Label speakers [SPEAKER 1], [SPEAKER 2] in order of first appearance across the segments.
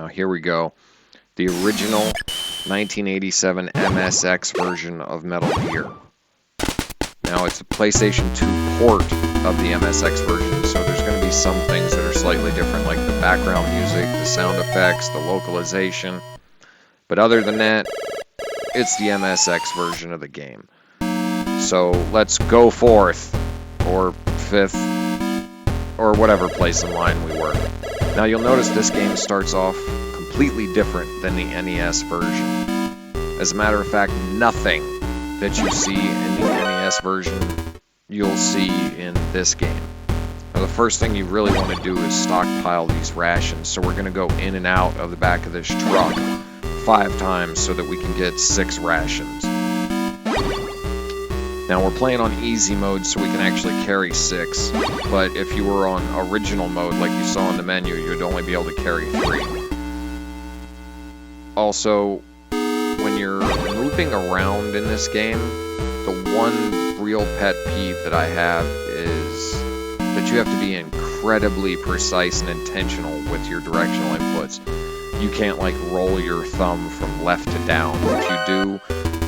[SPEAKER 1] here we go. The original 1987 MSX version of Metal Gear. Now, it's a PlayStation 2 port of the MSX version, so there's going to be some things that are slightly different, like the background music, the sound effects, the localization. But other than that, it's the MSX version of the game. So let's go fourth, or fifth, or whatever place in line we were. Now you'll notice this game starts off completely different than the NES version. As a matter of fact, nothing that you see in the NES version, you'll see in this game. Now the first thing you really want to do is stockpile these rations, so we're going to go in and out of the back of this truck 5 times so that we can get 6 rations. Now we're playing on easy mode so we can actually carry 6, but if you were on original mode like you saw in the menu, you'd only be able to carry 3. Also, when you're moving around in this game, the one real pet peeve that I have is that you have to be incredibly precise and intentional with your directional inputs. You can't like roll your thumb from left to down. If you do,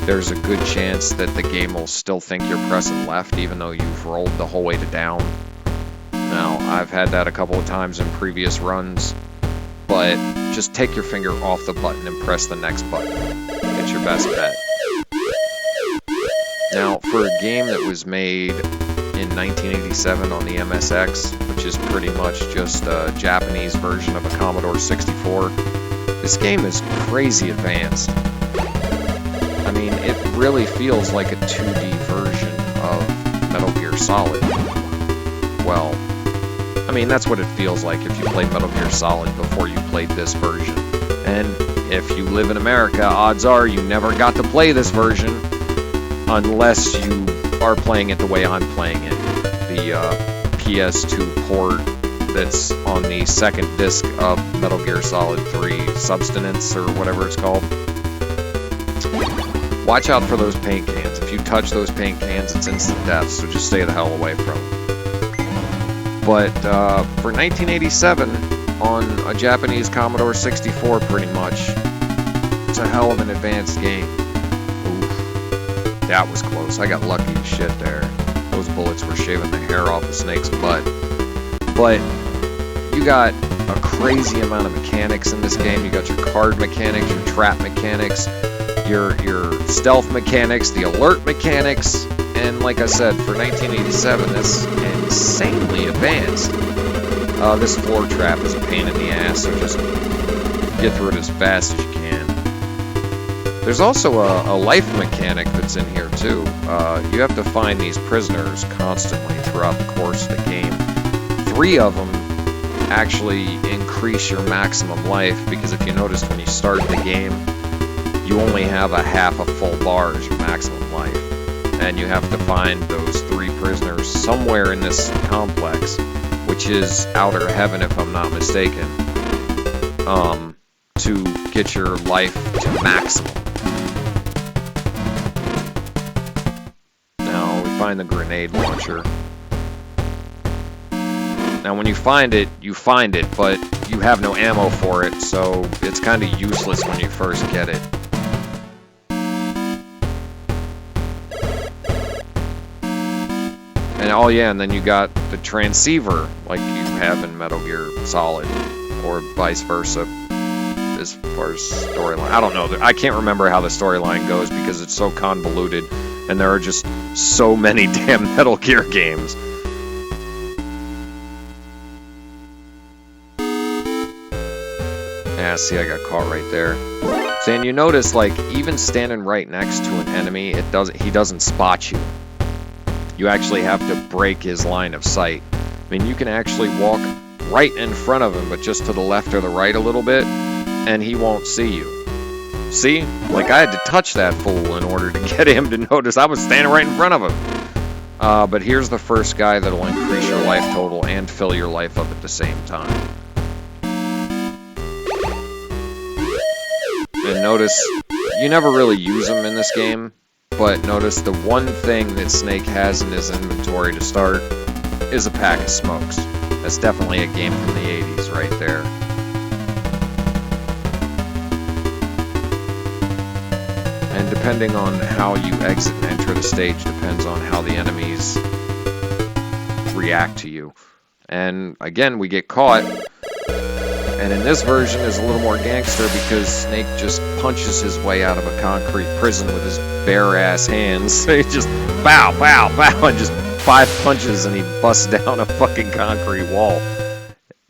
[SPEAKER 1] there's a good chance that the game will still think you're pressing left even though you've rolled the whole way to down. Now, I've had that a couple of times in previous runs, but just take your finger off the button and press the next button. It's your best bet. Now, for a game that was made in 1987 on the MSX, which is pretty much just a Japanese version of a Commodore 64, this game is crazy advanced. I mean, it really feels like a 2D version of Metal Gear Solid. Well, I mean, that's what it feels like if you played Metal Gear Solid before you played this version. And if you live in America, odds are you never got to play this version unless you are playing it the way I'm playing it. The PS2 port that's on the second disc of Metal Gear Solid 3 Substance, or whatever it's called. Watch out for those paint cans. If you touch those paint cans, it's instant death, so just stay the hell away from them. But for 1987, on a Japanese Commodore 64 pretty much, it's a hell of an advanced game. Oof, that was close. I got lucky as shit there. Those bullets were shaving the hair off a snake's butt. But you got a crazy amount of mechanics in this game. You got your card mechanics, your trap mechanics, your stealth mechanics, the alert mechanics, and like I said, for 1987, that's insanely advanced. This floor trap is a pain in the ass, so just get through it as fast as you can. There's also a life mechanic that's in here too. You have to find these prisoners constantly throughout the course of the game. 3 of them actually increase your maximum life, because if you noticed when you start the game, you only have a half a full bar as your maximum life. And you have to find those 3 prisoners somewhere in this complex, which is Outer Heaven if I'm not mistaken, to get your life to maximum. Now, we find the grenade launcher. Now, when you find it, but you have no ammo for it, so it's kind of useless when you first get it. And oh yeah, and then you got the transceiver, like you have in Metal Gear Solid, or vice versa, as far as storyline. I don't know, I can't remember how the storyline goes because it's so convoluted, and there are just so many damn Metal Gear games. Yeah, see, I got caught right there. So, and you notice, like, even standing right next to an enemy, he doesn't spot you. You actually have to break his line of sight. I mean, you can actually walk right in front of him, but just to the left or the right a little bit, and he won't see you. See? Like, I had to touch that fool in order to get him to notice I was standing right in front of him. But here's the first guy that'll increase your life total and fill your life up at the same time. And notice, you never really use them in this game, but notice the one thing that Snake has in his inventory to start is a pack of smokes. That's definitely a game from the 80s right there. depending on how you exit and enter the stage depends on how the enemies react to you. And again, we get caught. And in this version is a little more gangster because Snake just punches his way out of a concrete prison with his bare ass hands. He just bow, bow, bow, and just 5 punches and he busts down a fucking concrete wall.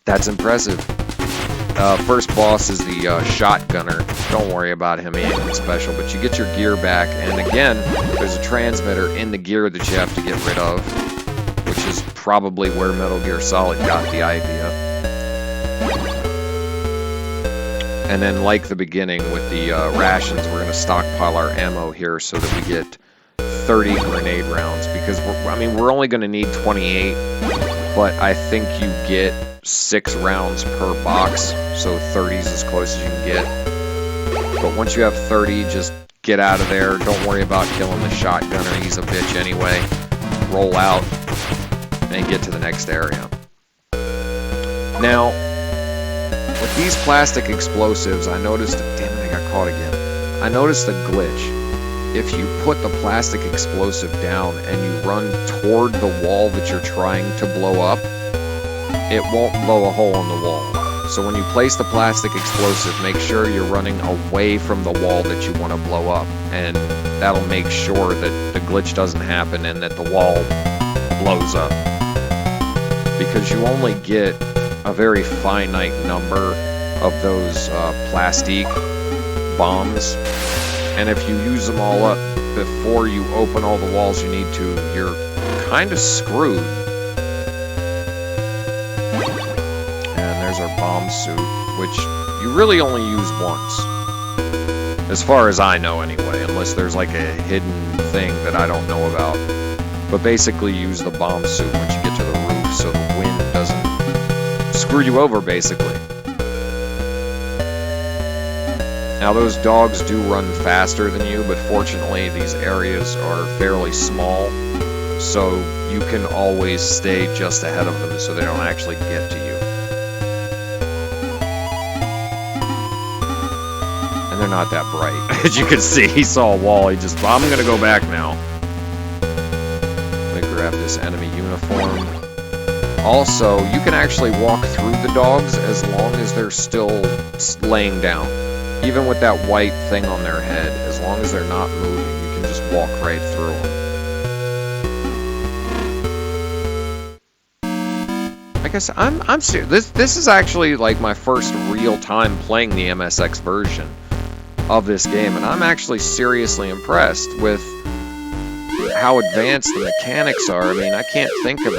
[SPEAKER 1] That's impressive. First boss is the shotgunner. Don't worry about him, he ain't special, but you get your gear back, and again, there's a transmitter in the gear that you have to get rid of, which is probably where Metal Gear Solid got the idea. And then, like the beginning with the rations, we're going to stockpile our ammo here so that we get 30 grenade rounds, because we're only going to need 28, but I think you get 6 rounds per box, so 30 is as close as you can get. But once you have 30, just get out of there. Don't worry about killing the shotgunner, he's a bitch anyway. Roll out and get to the next area. Now, with these plastic explosives, I noticed, damn it, I got caught again. I noticed a glitch. If you put the plastic explosive down and you run toward the wall that you're trying to blow up, it won't blow a hole in the wall. So when you place the plastic explosive, make sure you're running away from the wall that you want to blow up, and that'll make sure that the glitch doesn't happen and that the wall blows up. Because you only get a very finite number of those plastic bombs, and if you use them all up before you open all the walls you need to, you're kind of screwed. Our bomb suit, which you really only use once, as far as I know anyway, unless there's like a hidden thing that I don't know about. But basically use the bomb suit once you get to the roof so the wind doesn't screw you over, basically. Now those dogs do run faster than you, but fortunately these areas are fairly small, so you can always stay just ahead of them so they don't actually get to you. They're not that bright. As you can see, he saw a wall, he just, I'm gonna go back now. Let me grab this enemy uniform. Also, you can actually walk through the dogs as long as they're still laying down. Even with that white thing on their head, as long as they're not moving, you can just walk right through them. Like I said, I'm serious. This is actually like my first real time playing the MSX version of this game, and I'm actually seriously impressed with how advanced the mechanics are. I mean, I can't think of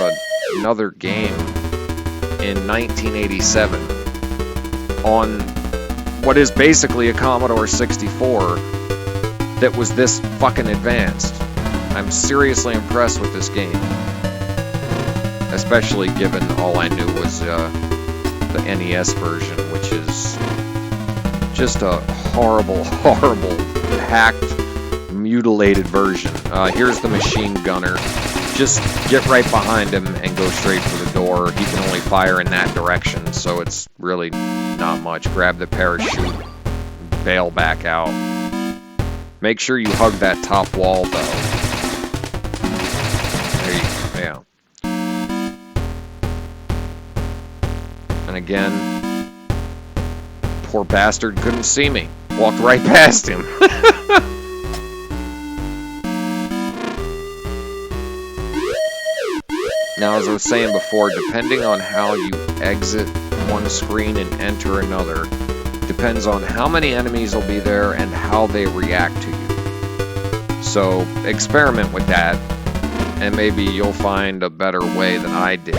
[SPEAKER 1] another game in 1987 on what is basically a Commodore 64 that was this fucking advanced. I'm seriously impressed with this game, especially given all I knew was the NES version, which is just a horrible, horrible, hacked, mutilated version. Here's the machine gunner. Just get right behind him and go straight for the door. He can only fire in that direction, so it's really not much. Grab the parachute, bail back out. Make sure you hug that top wall, though. There you go, yeah. And again, poor bastard couldn't see me. Walked right past him. Now, as I was saying before, depending on how you exit one screen and enter another, depends on how many enemies will be there and how they react to you. So, experiment with that, and maybe you'll find a better way than I did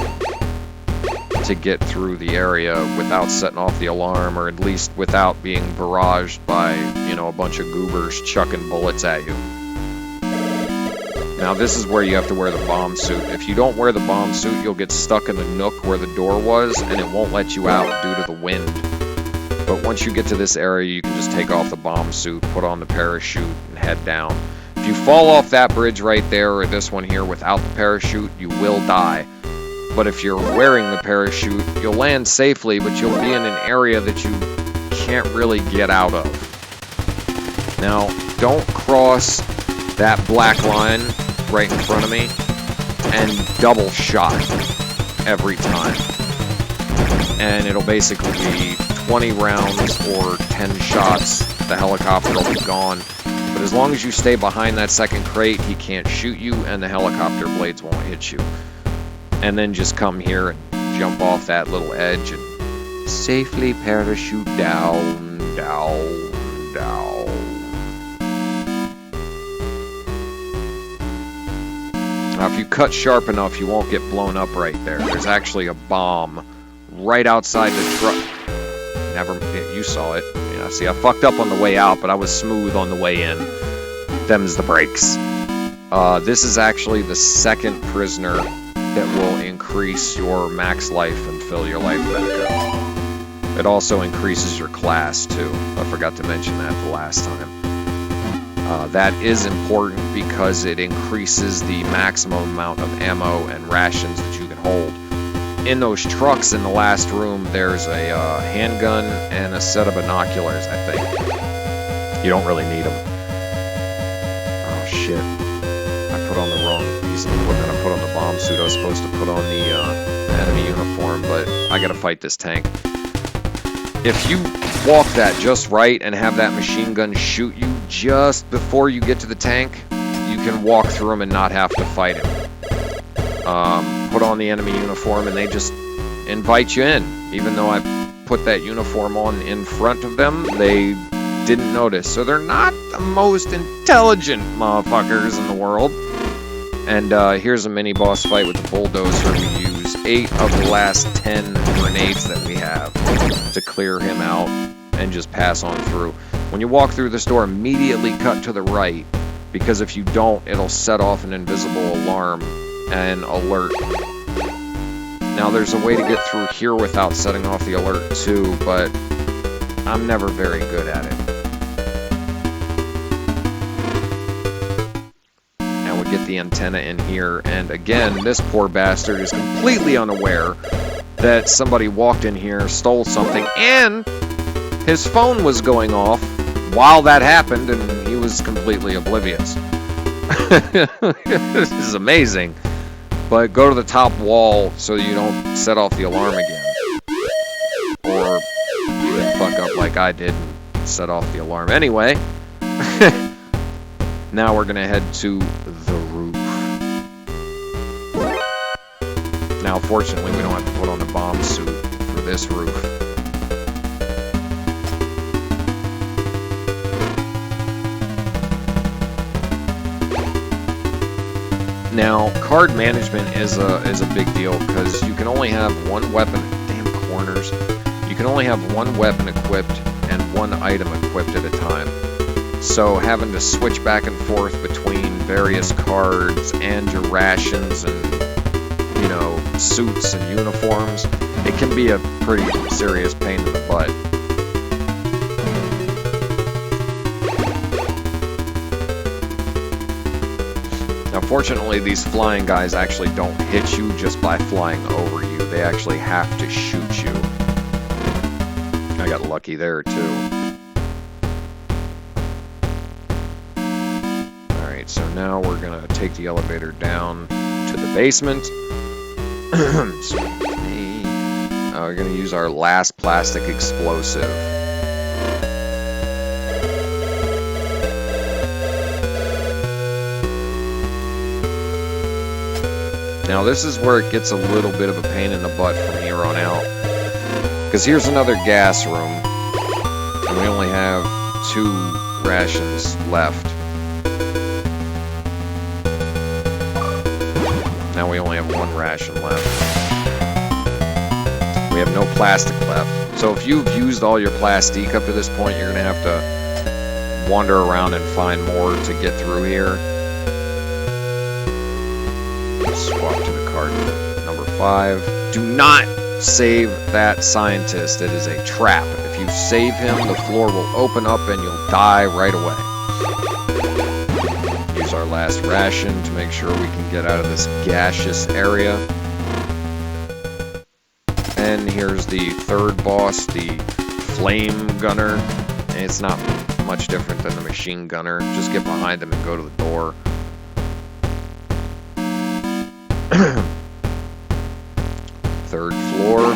[SPEAKER 1] to get through the area without setting off the alarm, or at least without being barraged by, you know, a bunch of goobers chucking bullets at you. Now this is where you have to wear the bomb suit. If you don't wear the bomb suit, you'll get stuck in the nook where the door was, and it won't let you out due to the wind. But once you get to this area, you can just take off the bomb suit, put on the parachute, and head down. If you fall off that bridge right there, or this one here, without the parachute, you will die. But if you're wearing the parachute, you'll land safely, but you'll be in an area that you can't really get out of. Now, don't cross that black line right in front of me and double shot every time. And it'll basically be 20 rounds or 10 shots. The helicopter will be gone. But as long as you stay behind that second crate, he can't shoot you and the helicopter blades won't hit you. And then just come here and jump off that little edge and safely parachute down, down, down. Now, if you cut sharp enough, you won't get blown up right there. There's actually a bomb right outside the truck. You saw it. Yeah, see, I fucked up on the way out, but I was smooth on the way in. Them's the brakes. This is actually the second prisoner that will increase your max life and fill your life back up. It also increases your class, too. I forgot to mention that the last time. That is important because it increases the maximum amount of ammo and rations that you can hold. In those trucks in the last room, there's a handgun and a set of binoculars, I think. You don't really need them. Oh, shit. I put on the wrong piece of equipment. I put on the bomb suit. I was supposed to put on the enemy uniform, but I gotta fight this tank. If you walk that just right and have that machine gun shoot you just before you get to the tank, you can walk through him and not have to fight him. Put on the enemy uniform and they just invite you in. Even though I put that uniform on in front of them, they didn't notice. So they're not the most intelligent motherfuckers in the world. And here's a mini boss fight with the bulldozer. We use 8 of the last 10 grenades that we have to clear him out and just pass on through. When you walk through this door, immediately cut to the right, because if you don't, it'll set off an invisible alarm and alert. Now there's a way to get through here without setting off the alert too, but I'm never very good at it. And we get the antenna in here, and again, this poor bastard is completely unaware that somebody walked in here, stole something, and his phone was going off while that happened, and he was completely oblivious. This is amazing. But go to the top wall so you don't set off the alarm again. Or you can fuck up like I did and set off the alarm. Anyway, now we're going to head to the roof. Now, fortunately, we don't have to put on the bomb suit for this roof. Now, card management is a big deal because you can only have one weapon. Damn corners. You can only have one weapon equipped and one item equipped at a time. So having to switch back and forth between various cards and your rations and, you know, suits and uniforms, it can be a pretty serious pain in the butt. Now, fortunately, these flying guys actually don't hit you just by flying over you. They actually have to shoot you. I got lucky there, too. Alright, so now we're going to take the elevator down to the basement. We're going to use our last plastic explosive. Now this is where it gets a little bit of a pain in the butt from here on out. Because here's another gas room. And we only have 2 rations left. Now we only have 1 ration left. We have no plastic left. So if you've used all your plastique up to this point, you're going to have to wander around and find more to get through here. Swap to the card number 5. Do not save that scientist. It is a trap. If you save him, the floor will open up and you'll die right away. Use our last ration to make sure we can get out of this gaseous area. And here's the third boss, the flame gunner. And it's not much different than the machine gunner. Just get behind them and go to the door. Third floor.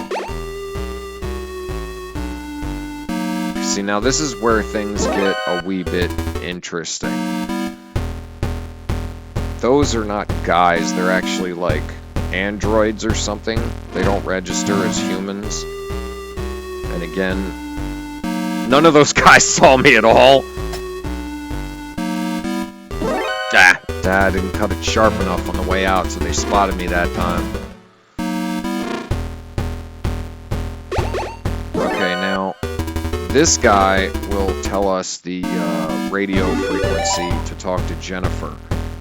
[SPEAKER 1] See, now this is where things get a wee bit interesting. Those are not guys, they're actually like androids or something. They don't register as humans. And again, none of those guys saw me at all. I didn't cut it sharp enough on the way out, so they spotted me that time. Okay, now, this guy will tell us the radio frequency to talk to Jennifer.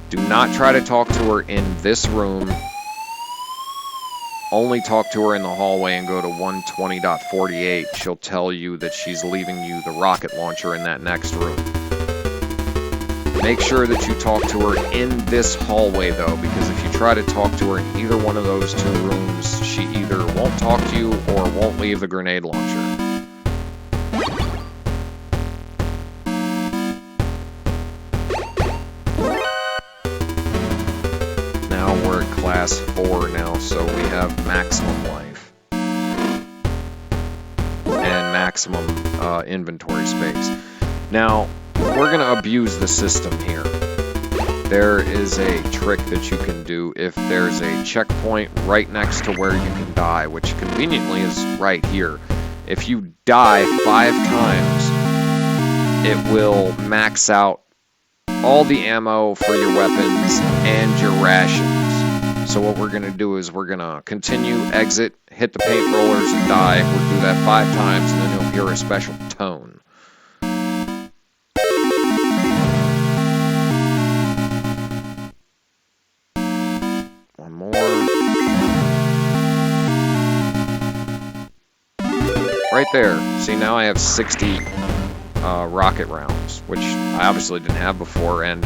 [SPEAKER 1] Do not try to talk to her in this room. Only talk to her in the hallway and go to 120.48. She'll tell you that she's leaving you the rocket launcher in that next room. Make sure that you talk to her in this hallway, though, because if you try to talk to her in either one of those two rooms, she either won't talk to you or won't leave the grenade launcher. Now we're at class 4 now, so we have maximum life and maximum inventory space. Now, we're going to abuse the system here. There is a trick that you can do if there's a checkpoint right next to where you can die, which conveniently is right here. If you die 5 times, it will max out all the ammo for your weapons and your rations. So what we're going to do is we're going to continue, exit, hit the paint rollers, and die. We'll do that 5 times, and then you'll hear a special tone. Right there. See, now I have 60 rocket rounds, which I obviously didn't have before, and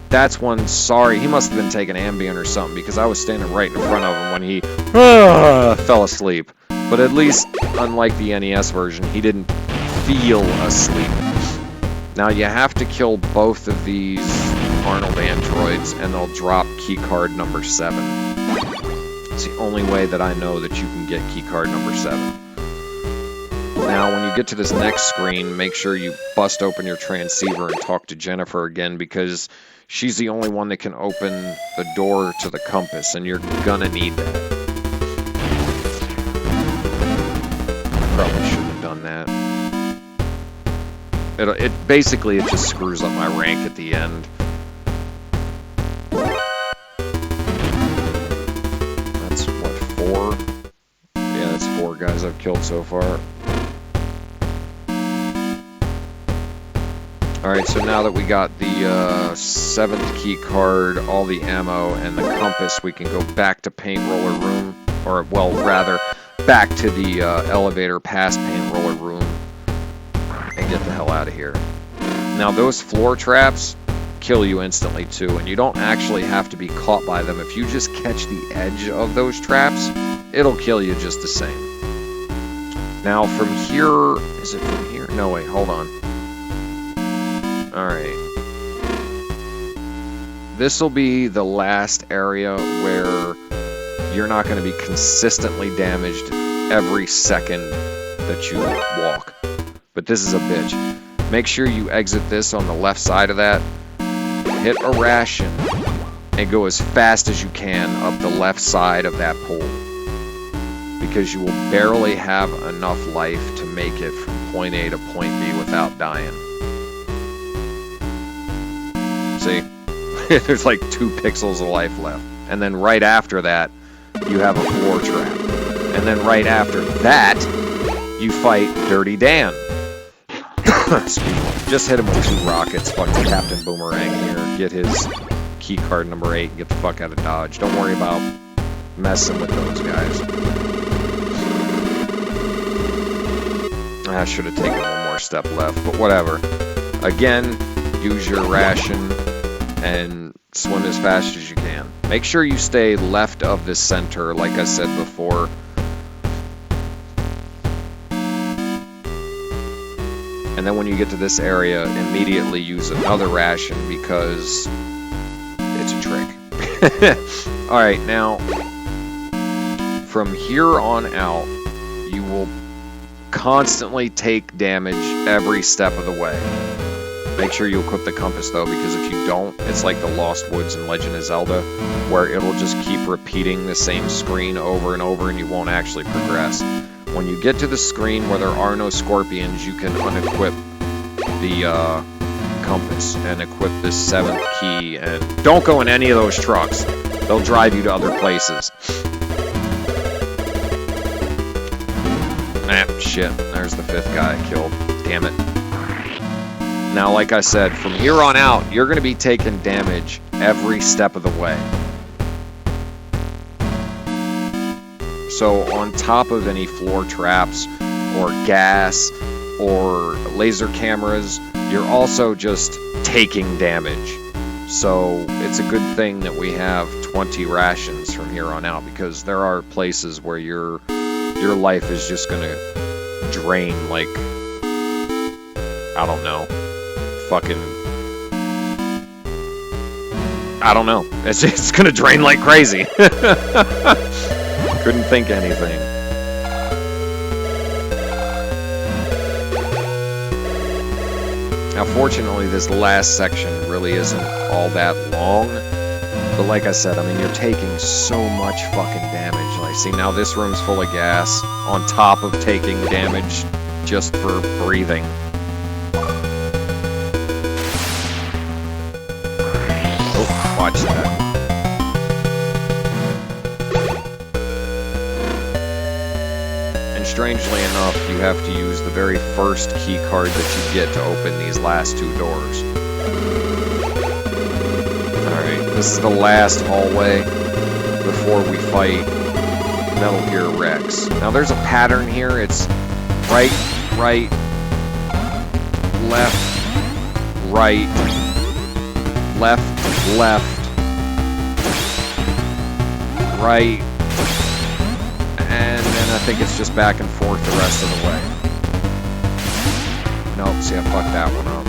[SPEAKER 1] that's one, sorry, he must have been taking Ambien or something, because I was standing right in front of him when he fell asleep. But at least, unlike the NES version, he didn't feel asleep. Now, you have to kill both of these Arnold androids, and they'll drop keycard number 7. It's the only way that I know that you can get keycard number 7. Now, when you get to this next screen, make sure you bust open your transceiver and talk to Jennifer again, because she's the only one that can open the door to the compass, and you're gonna need that. Probably shouldn't have done that. Basically, it just screws up my rank at the end. That's, what, 4? Yeah, that's 4 guys I've killed so far. Alright, so now that we got the 7th key card, all the ammo, and the compass, we can go back to paint roller room, or, well, rather, back to the elevator past paint roller room, and get the hell out of here. Now, those floor traps kill you instantly, too, and you don't actually have to be caught by them. If you just catch the edge of those traps, it'll kill you just the same. Now, from here, is it from here? No, wait, hold on. Alright. This will be the last area where you're not going to be consistently damaged every second that you walk. But this is a bitch. Make sure you exit this on the left side of that, hit a ration, and go as fast as you can up the left side of that pool. Because you will barely have enough life to make it from point A to point B without dying. See? There's like 2 pixels of life left. And then right after that, you have a floor trap. And then right after that, you fight Dirty Dan. Just hit him with 2 rockets. Fuck Captain Boomerang here. Get his key card number 8 and get the fuck out of Dodge. Don't worry about messing with those guys. I should have taken one more step left, but whatever. Again, use your ration and swim as fast as you can. Make sure you stay left of the center, like I said before. And then when you get to this area, immediately use another ration because it's a trick. Alright, now, from here on out, you will constantly take damage every step of the way. Make sure you equip the compass, though, because if you don't, it's like the Lost Woods in Legend of Zelda, where it'll just keep repeating the same screen over and over, and you won't actually progress. When you get to the screen where there are no scorpions, you can unequip the compass and equip this 7th key, and don't go in any of those trucks. They'll drive you to other places. Ah, shit. There's the 5th guy I killed. Damn it. Now, like I said, from here on out, you're going to be taking damage every step of the way. So, on top of any floor traps, or gas, or laser cameras, you're also just taking damage. So, it's a good thing that we have 20 rations from here on out, because there are places where your life is just going to drain like, I don't know. Fucking, I don't know. It's gonna drain like crazy. Couldn't think anything. Now, fortunately, this last section really isn't all that long. But like I said, I mean, you're taking so much fucking damage. Like, see, now this room's full of gas, on top of taking damage just for breathing. Watch that. And strangely enough, you have to use the very first key card that you get to open these last 2 doors. Alright, this is the last hallway before we fight Metal Gear Rex. Now there's a pattern here. It's right, left, right, and then I think it's just back and forth the rest of the way. Nope, see, I fucked that one up.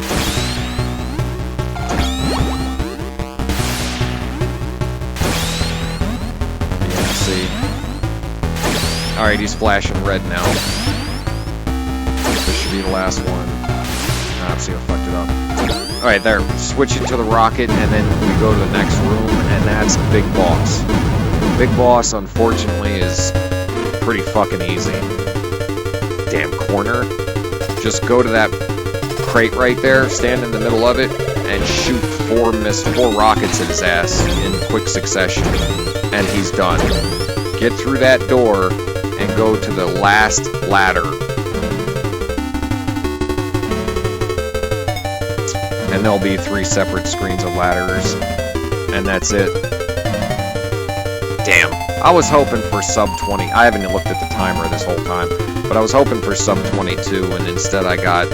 [SPEAKER 1] Yeah, see. Alright, he's flashing red now. This should be the last one. Ah, see, I fucked it up. Alright, there. Switch into the rocket, and then we go to the next room, and that's Big Boss. Big Boss, unfortunately, is pretty fucking easy. Damn corner. Just go to that crate right there, stand in the middle of it, and shoot 4 rockets at his ass in quick succession, and he's done. Get through that door, and go to the last ladder. And there'll be 3 separate screens of ladders, and that's it. Damn, I was hoping for sub 20. I haven't looked at the timer this whole time, but I was hoping for sub 22, and instead I got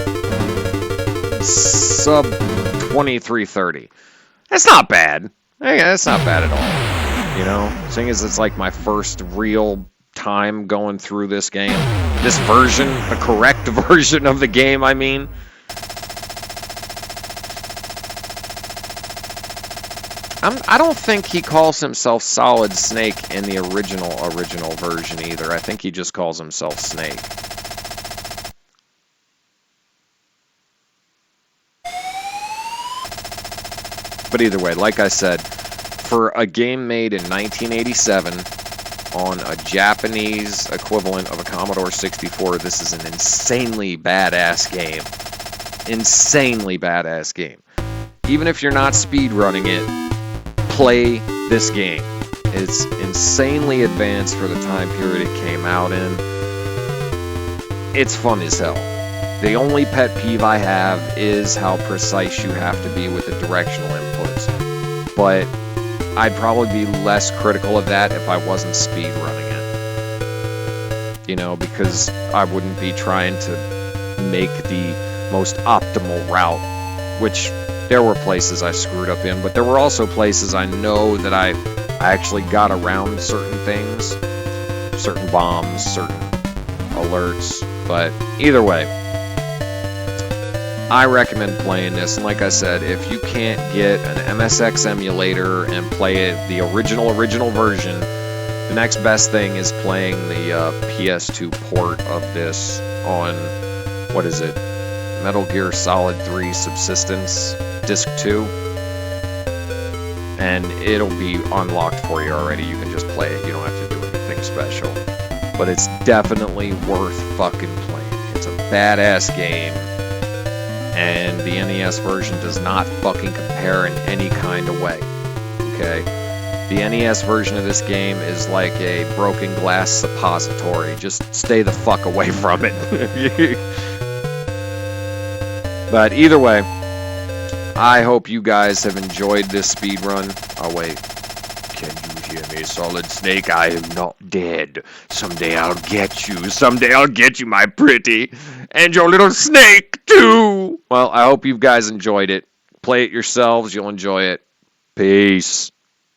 [SPEAKER 1] sub 23:30. That's not bad. That's not bad at all. You know, seeing as it's like my first real time going through this game. This version, the correct version of the game, I mean. I don't think he calls himself Solid Snake in the original version either. I think he just calls himself Snake. But either way, like I said, for a game made in 1987 on a Japanese equivalent of a Commodore 64, this is an insanely badass game. Insanely badass game. Even if you're not speedrunning it, play this game. It's insanely advanced for the time period it came out in. It's fun as hell. The only pet peeve I have is how precise you have to be with the directional inputs. But I'd probably be less critical of that if I wasn't speedrunning it. You know, because I wouldn't be trying to make the most optimal route, which there were places I screwed up in, but there were also places I know that I actually got around certain things, certain bombs, certain alerts. But either way, I recommend playing this, and like I said, if you can't get an MSX emulator and play it the original version, the next best thing is playing the PS2 port of this on, what is it, Metal Gear Solid 3 Subsistence Disc 2, and it'll be unlocked for you already. You can just play it, you don't have to do anything special, but it's definitely worth fucking playing. It's a badass game. And the NES version does not fucking compare in any kind of way, okay? The NES version of this game is like a broken glass suppository. Just stay the fuck away from it. But either way, I hope you guys have enjoyed this speed run. Oh wait, can you hear me, Solid Snake? I am not dead. Someday I'll get you. Someday I'll get you, my pretty. And your little snake, too. Well, I hope you guys enjoyed it. Play it yourselves. You'll enjoy it. Peace.